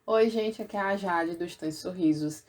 Oi, gente, aqui é a Jade do Estante Sorrisos.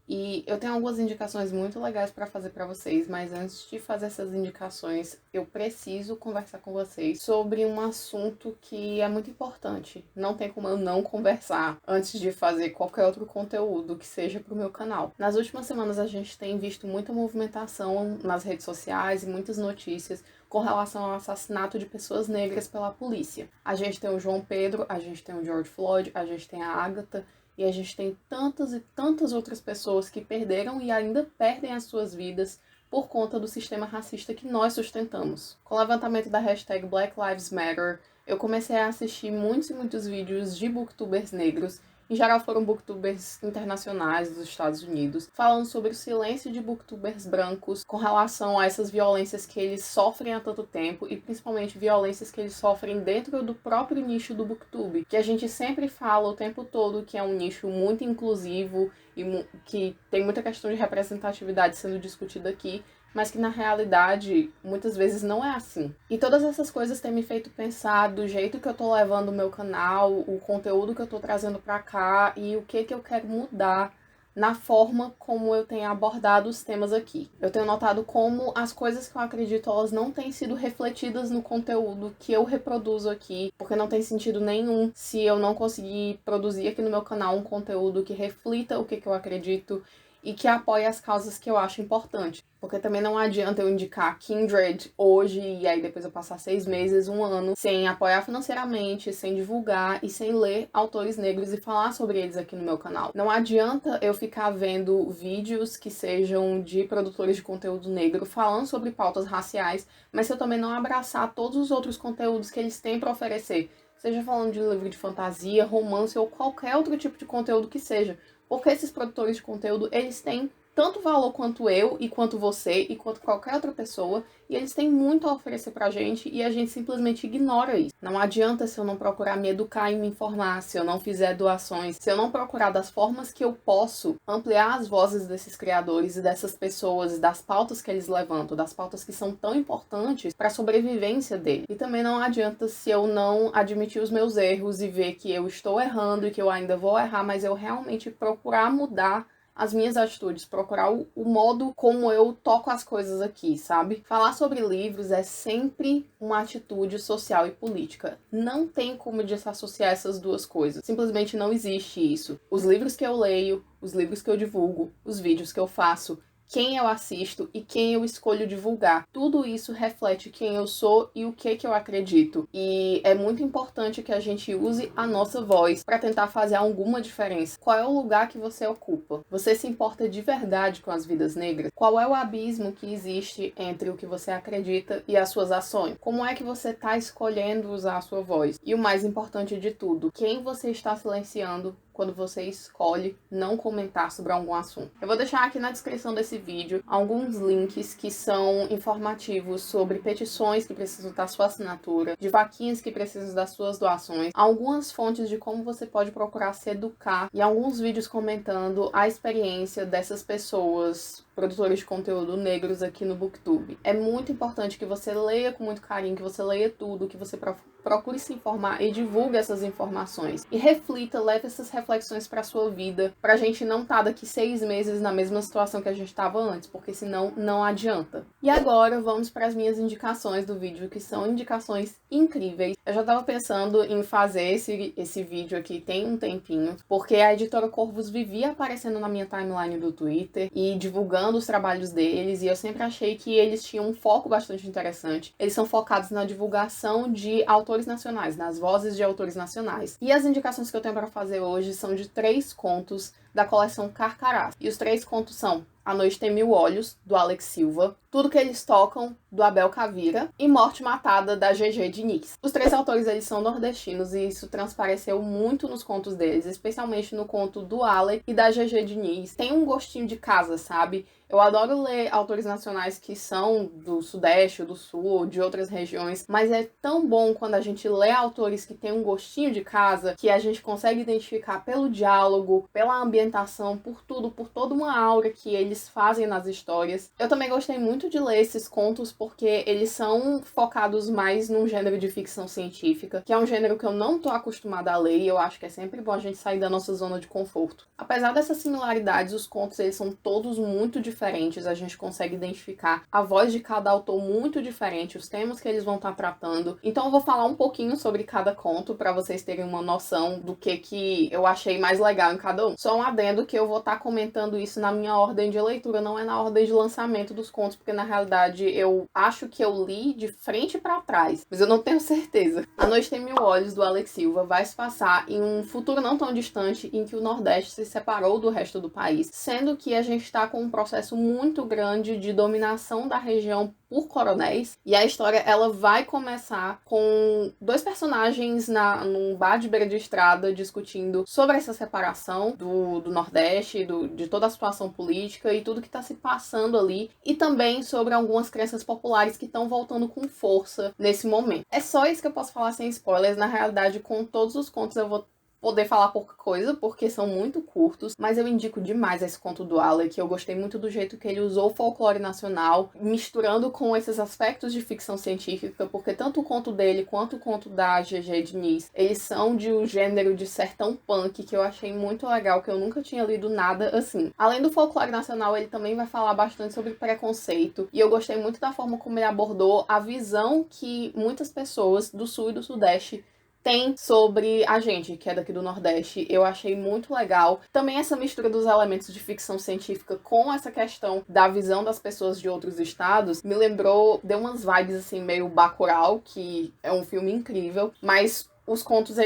E eu tenho algumas indicações muito legais para fazer para vocês, mas antes de fazer essas indicações, eu preciso conversar com vocês sobre um assunto que é muito importante. Não tem como eu não conversar antes de fazer qualquer outro conteúdo que seja para o meu canal. Nas últimas semanas a gente tem visto muita movimentação nas redes sociais e muitas notícias com relação ao assassinato de pessoas negras pela polícia. A gente tem o João Pedro, a gente tem o George Floyd, a gente tem a Agatha, e a gente tem tantas e tantas outras pessoas que perderam e ainda perdem as suas vidas por conta do sistema racista que nós sustentamos. Com o levantamento da hashtag Black Lives Matter, eu comecei a assistir muitos e muitos vídeos de booktubers negros. Em geral foram booktubers internacionais dos Estados Unidos, falando sobre o silêncio de booktubers brancos com relação a essas violências que eles sofrem há tanto tempo e principalmente violências que eles sofrem dentro do próprio nicho do booktube, que a gente sempre fala o tempo todo que é um nicho muito inclusivo e que tem muita questão de representatividade sendo discutida aqui, mas que na realidade muitas vezes não é assim. E todas essas coisas têm me feito pensar do jeito que eu tô levando o meu canal, o conteúdo que eu tô trazendo pra cá e o que eu quero mudar na forma como eu tenho abordado os temas aqui. Eu tenho notado como as coisas que eu acredito, elas não têm sido refletidas no conteúdo que eu reproduzo aqui, porque não tem sentido nenhum se eu não conseguir produzir aqui no meu canal um conteúdo que reflita o que eu acredito e que apoie as causas que eu acho importantes. Porque também não adianta eu indicar Kindred hoje e aí depois eu passar 6 meses, um ano, sem apoiar financeiramente, sem divulgar e sem ler autores negros e falar sobre eles aqui no meu canal. Não adianta eu ficar vendo vídeos que sejam de produtores de conteúdo negro falando sobre pautas raciais, mas se eu também não abraçar todos os outros conteúdos que eles têm para oferecer, seja falando de livro de fantasia, romance ou qualquer outro tipo de conteúdo que seja. Porque esses produtores de conteúdo, eles têm tanto valor quanto eu, e quanto você, e quanto qualquer outra pessoa, e eles têm muito a oferecer pra gente, e a gente simplesmente ignora isso. Não adianta se eu não procurar me educar e me informar, se eu não fizer doações, se eu não procurar das formas que eu posso ampliar as vozes desses criadores e dessas pessoas, das pautas que eles levantam, das pautas que são tão importantes para a sobrevivência dele. E também não adianta se eu não admitir os meus erros e ver que eu estou errando e que eu ainda vou errar, mas eu realmente procurar mudar as minhas atitudes, procurar o modo como eu toco as coisas aqui, sabe? Falar sobre livros é sempre uma atitude social e política. Não tem como desassociar essas duas coisas. Simplesmente não existe isso. Os livros que eu leio, os livros que eu divulgo, os vídeos que eu faço, quem eu assisto e quem eu escolho divulgar. Tudo isso reflete quem eu sou e o que eu acredito. E é muito importante que a gente use a nossa voz para tentar fazer alguma diferença. Qual é o lugar que você ocupa? Você se importa de verdade com as vidas negras? Qual é o abismo que existe entre o que você acredita e as suas ações? Como é que você está escolhendo usar a sua voz? E o mais importante de tudo, quem você está silenciando quando você escolhe não comentar sobre algum assunto. Eu vou deixar aqui na descrição desse vídeo alguns links que são informativos sobre petições que precisam da sua assinatura, de vaquinhas que precisam das suas doações, algumas fontes de como você pode procurar se educar e alguns vídeos comentando a experiência dessas pessoas, produtores de conteúdo negros aqui no Booktube. É muito importante que você leia com muito carinho, que você leia tudo, que você procure se informar e divulgue essas informações. E reflita, leve essas reflexões para sua vida, pra gente não estar daqui 6 meses na mesma situação que a gente estava antes, porque senão não adianta. E agora vamos para as minhas indicações do vídeo, que são indicações incríveis. Eu já estava pensando em fazer esse vídeo aqui tem um tempinho, porque a editora Corvus vivia aparecendo na minha timeline do Twitter e divulgando os trabalhos deles, e eu sempre achei que eles tinham um foco bastante interessante. Eles são focados na divulgação de autores nacionais, nas vozes de autores nacionais. E as indicações que eu tenho para fazer hoje são de 3 contos da coleção Carcarás. E os 3 contos são A Noite Tem Mil Olhos, do Alex Silva, Tudo Que Eles Tocam, do Abel Cavira, e Morte Matada, da GG Diniz. Os 3 autores, eles são nordestinos e isso transpareceu muito nos contos deles, especialmente no conto do Alex e da GG Diniz. Tem um gostinho de casa, sabe? Eu adoro ler autores nacionais que são do Sudeste, do Sul, ou de outras regiões, mas é tão bom quando a gente lê autores que têm um gostinho de casa, que a gente consegue identificar pelo diálogo, pela ambientação, por tudo, por toda uma aura que eles eles fazem nas histórias. Eu também gostei muito de ler esses contos porque eles são focados mais num gênero de ficção científica, que é um gênero que eu não tô acostumada a ler e eu acho que é sempre bom a gente sair da nossa zona de conforto. Apesar dessas similaridades, os contos eles são todos muito diferentes, a gente consegue identificar a voz de cada autor muito diferente, os temas que eles vão estar tratando. Então eu vou falar um pouquinho sobre cada conto para vocês terem uma noção do que eu achei mais legal em cada um. Só um adendo que eu vou estar comentando isso na minha ordem de leitura, não é na ordem de lançamento dos contos, porque na realidade eu acho que eu li de frente para trás, mas eu não tenho certeza. A Noite Tem Mil Olhos, do Alex Silva, vai se passar em um futuro não tão distante em que o Nordeste se separou do resto do país, sendo que a gente está com um processo muito grande de dominação da região por coronéis, e a história ela vai começar com dois personagens num bar de beira de estrada discutindo sobre essa separação do Nordeste, de toda a situação política e tudo que está se passando ali, e também sobre algumas crenças populares que estão voltando com força nesse momento. É só isso que eu posso falar sem spoilers. Na realidade, com todos os contos eu vou poder falar pouca coisa, porque são muito curtos, mas eu indico demais esse conto do Alec. Eu gostei muito do jeito que ele usou o folclore nacional, misturando com esses aspectos de ficção científica, porque tanto o conto dele quanto o conto da GG Diniz, eles são de um gênero de sertão punk que eu achei muito legal, que eu nunca tinha lido nada assim. Além do folclore nacional, ele também vai falar bastante sobre preconceito, e eu gostei muito da forma como ele abordou a visão que muitas pessoas do Sul e do Sudeste tem sobre a gente, que é daqui do Nordeste. Eu achei muito legal. Também essa mistura dos elementos de ficção científica com essa questão da visão das pessoas de outros estados me lembrou, deu umas vibes assim meio Bacurau, que é um filme incrível, mas os contos,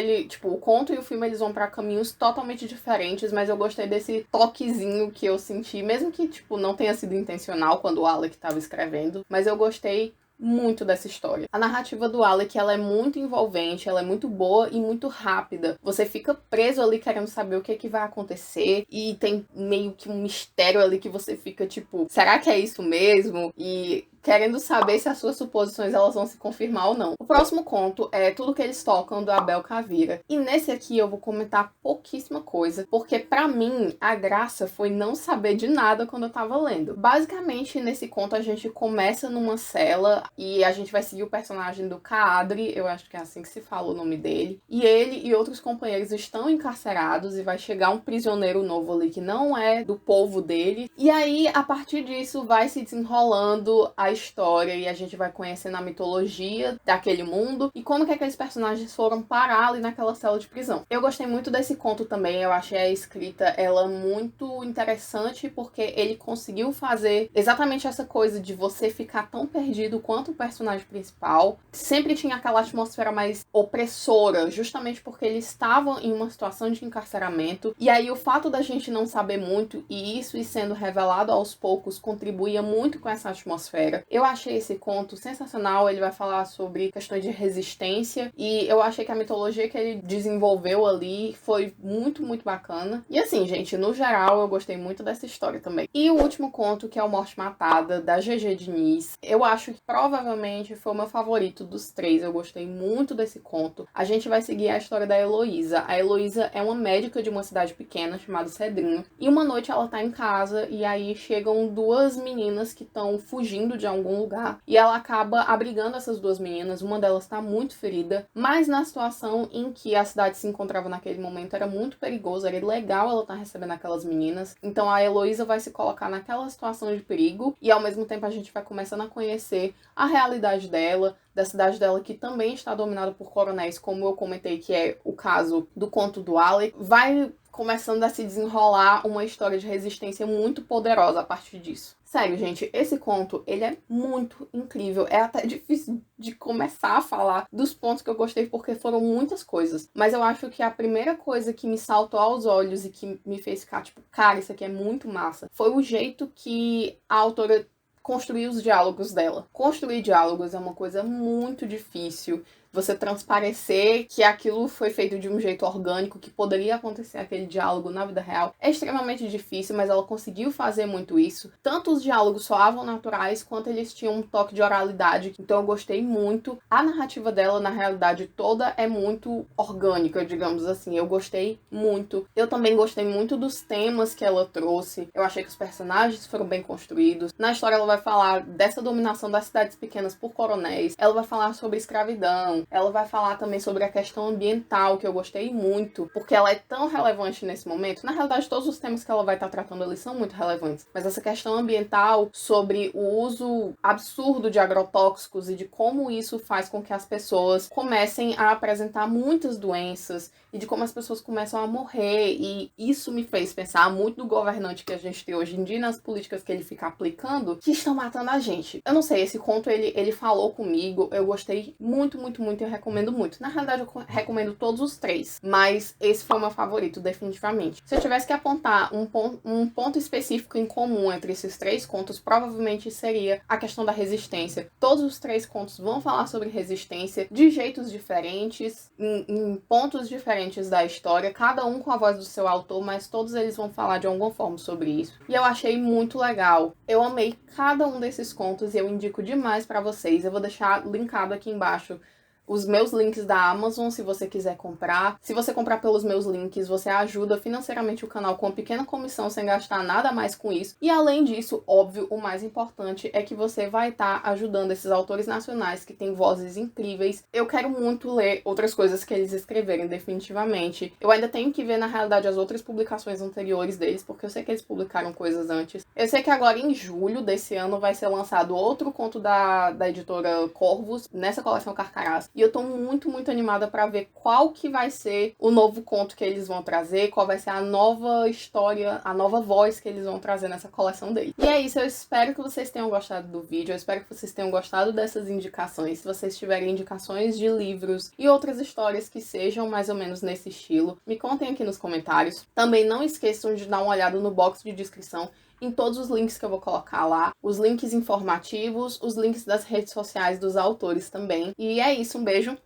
o conto e o filme, eles vão pra caminhos totalmente diferentes, mas eu gostei desse toquezinho que eu senti, mesmo que, não tenha sido intencional quando o Alec tava escrevendo, mas eu gostei muito dessa história. A narrativa do Alec, ela é muito envolvente, ela é muito boa e muito rápida. Você fica preso ali querendo saber o que vai acontecer e tem meio que um mistério ali que você fica será que é isso mesmo? E querendo saber se as suas suposições elas vão se confirmar ou não. O próximo conto é Tudo Que Eles Tocam, do Abel Caveira. E nesse aqui eu vou comentar pouquíssima coisa, porque pra mim a graça foi não saber de nada quando eu tava lendo. Basicamente, nesse conto a gente começa numa cela e a gente vai seguir o personagem do Caadre, eu acho que é assim que se fala o nome dele. E ele e outros companheiros estão encarcerados e vai chegar um prisioneiro novo ali que não é do povo dele. E aí, a partir disso, vai se desenrolando a história e a gente vai conhecendo a mitologia daquele mundo e como que aqueles personagens foram parar ali naquela cela de prisão. Eu gostei muito desse conto também, eu achei a escrita ela muito interessante porque ele conseguiu fazer exatamente essa coisa de você ficar tão perdido quanto o personagem principal. Sempre tinha aquela atmosfera mais opressora, justamente porque eles estavam em uma situação de encarceramento, e aí o fato da gente não saber muito e isso ir sendo revelado aos poucos contribuía muito com essa atmosfera. Eu achei esse conto sensacional, ele vai falar sobre questões de resistência e eu achei que a mitologia que ele desenvolveu ali foi muito, muito bacana. E assim, gente, no geral eu gostei muito dessa história também. E o último conto, que é o Morte Matada, da GG Diniz, eu acho que provavelmente foi o meu favorito dos três. Eu gostei muito desse conto. A gente vai seguir a história da Heloísa. A Heloísa é uma médica de uma cidade pequena chamada Cedrinho. E uma noite ela tá em casa e aí chegam duas meninas que estão fugindo de algum lugar. E ela acaba abrigando essas duas meninas. Uma delas tá muito ferida, mas na situação em que a cidade se encontrava naquele momento era muito perigoso, era ilegal ela tá recebendo aquelas meninas. Então a Heloísa vai se colocar naquela situação de perigo e ao mesmo tempo a gente vai começando a conhecer a realidade dela, da cidade dela que também está dominada por coronéis, como eu comentei que é o caso do conto do Alec. Vai começando a se desenrolar uma história de resistência muito poderosa a partir disso. Sério, gente, esse conto, ele é muito incrível. É até difícil de começar a falar dos pontos que eu gostei, porque foram muitas coisas. Mas eu acho que a primeira coisa que me saltou aos olhos e que me fez ficar cara, isso aqui é muito massa, foi o jeito que a autora construir os diálogos dela. Construir diálogos é uma coisa muito difícil você transparecer que aquilo foi feito de um jeito orgânico, que poderia acontecer aquele diálogo na vida real, é extremamente difícil, mas ela conseguiu fazer muito isso. Tanto os diálogos soavam naturais, quanto eles tinham um toque de oralidade, então eu gostei muito. A narrativa dela, na realidade, toda é muito orgânica, digamos assim. Eu gostei muito. Eu também gostei muito dos temas que ela trouxe. Eu achei que os personagens foram bem construídos. Na história ela vai falar dessa dominação das cidades pequenas por coronéis. Ela vai falar sobre escravidão. Ela vai falar também sobre a questão ambiental, que eu gostei muito, porque ela é tão relevante nesse momento. Na realidade, todos os temas que ela vai estar tratando ali são muito relevantes. Mas essa questão ambiental, sobre o uso absurdo de agrotóxicos e de como isso faz com que as pessoas comecem a apresentar muitas doenças e de como as pessoas começam a morrer. E isso me fez pensar muito do governante que a gente tem hoje em dia, nas políticas que ele fica aplicando, que estão matando a gente. Eu não sei, esse conto ele falou comigo, eu gostei muito, muito, muito, eu recomendo muito. Na realidade, eu recomendo todos os três, mas esse foi o meu favorito, definitivamente. Se eu tivesse que apontar um ponto específico em comum entre esses três contos, provavelmente seria a questão da resistência. Todos os três contos vão falar sobre resistência de jeitos diferentes, em pontos diferentes da história, cada um com a voz do seu autor, mas todos eles vão falar de alguma forma sobre isso. E eu achei muito legal. Eu amei cada um desses contos e eu indico demais pra vocês. Eu vou deixar linkado aqui embaixo os meus links da Amazon, se você quiser comprar. Se você comprar pelos meus links, você ajuda financeiramente o canal com uma pequena comissão, sem gastar nada mais com isso. E além disso, óbvio, o mais importante é que você vai estar ajudando esses autores nacionais que têm vozes incríveis. Eu quero muito ler outras coisas que eles escreverem, definitivamente. Eu ainda tenho que ver, na realidade, as outras publicações anteriores deles, porque eu sei que eles publicaram coisas antes. Eu sei que agora, em julho desse ano, vai ser lançado outro conto da editora Corvus, nessa coleção Carcarás. E eu tô muito, muito animada pra ver qual que vai ser o novo conto que eles vão trazer, qual vai ser a nova história, a nova voz que eles vão trazer nessa coleção dele. E é isso, eu espero que vocês tenham gostado do vídeo, eu espero que vocês tenham gostado dessas indicações. Se vocês tiverem indicações de livros e outras histórias que sejam mais ou menos nesse estilo, me contem aqui nos comentários. Também não esqueçam de dar uma olhada no box de descrição em todos os links que eu vou colocar lá, os links informativos, os links das redes sociais dos autores também. E é isso, um beijo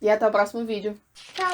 e até o próximo vídeo. Tchau!